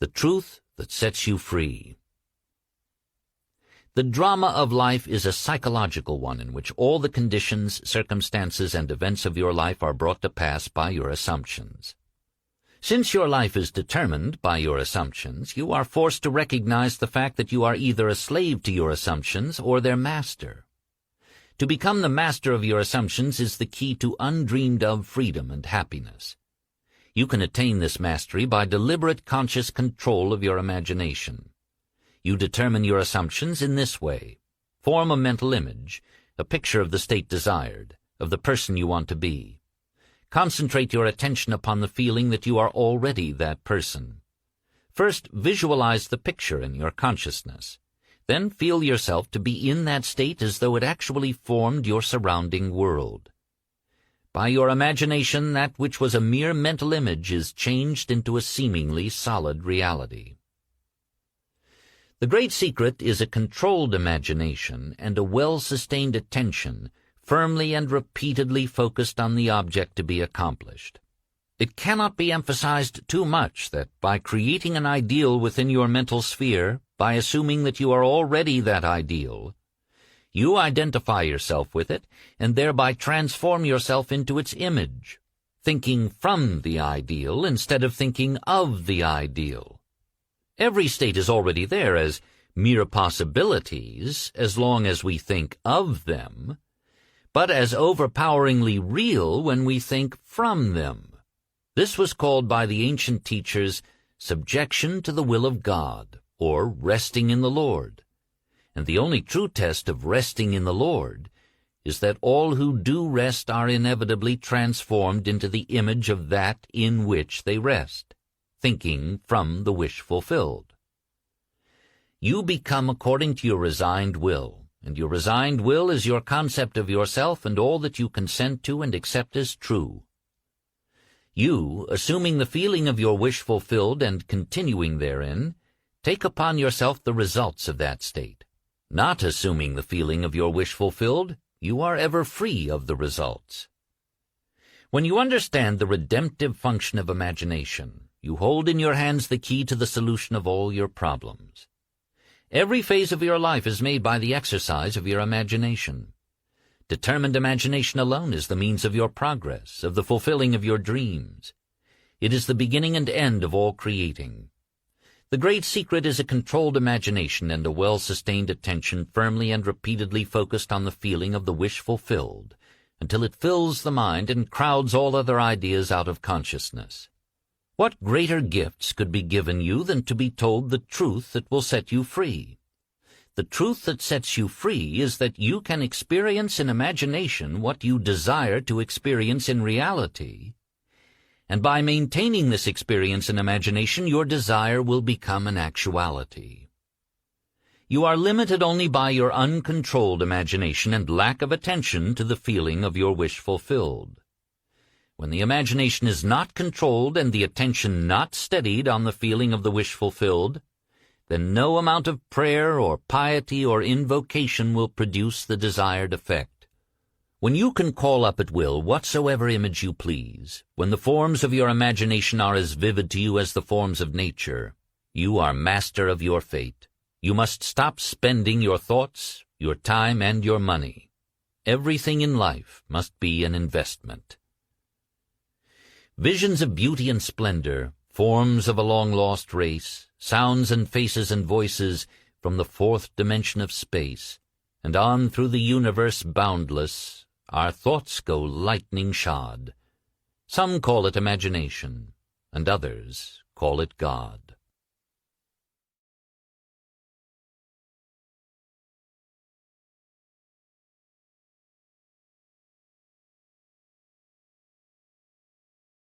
the truth that sets you free. The drama of life is a psychological one in which all the conditions, circumstances, and events of your life are brought to pass by your assumptions. Since your life is determined by your assumptions, you are forced to recognize the fact that you are either a slave to your assumptions or their master. To become the master of your assumptions is the key to undreamed-of freedom and happiness. You can attain this mastery by deliberate conscious control of your imagination. You determine your assumptions in this way. Form a mental image, a picture of the state desired, of the person you want to be. Concentrate your attention upon the feeling that you are already that person. First, visualize the picture in your consciousness. Then feel yourself to be in that state as though it actually formed your surrounding world. By your imagination, that which was a mere mental image is changed into a seemingly solid reality. The great secret is a controlled imagination and a well-sustained attention, firmly and repeatedly focused on the object to be accomplished. It cannot be emphasized too much that by creating an ideal within your mental sphere, by assuming that you are already that ideal, you identify yourself with it and thereby transform yourself into its image, thinking from the ideal instead of thinking of the ideal. Every state is already there as mere possibilities as long as we think of them, but as overpoweringly real when we think from them. This was called by the ancient teachers subjection to the will of God, or resting in the Lord. And the only true test of resting in the Lord is that all who do rest are inevitably transformed into the image of that in which they rest, thinking from the wish fulfilled. You become according to your resigned will, and your resigned will is your concept of yourself and all that you consent to and accept as true. You, assuming the feeling of your wish fulfilled and continuing therein, take upon yourself the results of that state. Not assuming the feeling of your wish fulfilled, you are ever free of the results. When you understand the redemptive function of imagination, you hold in your hands the key to the solution of all your problems. Every phase of your life is made by the exercise of your imagination. Determined imagination alone is the means of your progress, of the fulfilling of your dreams. It is the beginning and end of all creating. The great secret is a controlled imagination and a well-sustained attention firmly and repeatedly focused on the feeling of the wish fulfilled, until it fills the mind and crowds all other ideas out of consciousness. What greater gifts could be given you than to be told the truth that will set you free? The truth that sets you free is that you can experience in imagination what you desire to experience in reality, and by maintaining this experience in imagination, your desire will become an actuality. You are limited only by your uncontrolled imagination and lack of attention to the feeling of your wish fulfilled. When the imagination is not controlled and the attention not steadied on the feeling of the wish fulfilled, then no amount of prayer or piety or invocation will produce the desired effect. When you can call up at will whatsoever image you please, when the forms of your imagination are as vivid to you as the forms of nature, you are master of your fate. You must stop spending your thoughts, your time, and your money. Everything in life must be an investment. Visions of beauty and splendor, forms of a long-lost race, sounds and faces and voices from the fourth dimension of space, and on through the universe boundless, our thoughts go lightning-shod. Some call it imagination, and others call it God.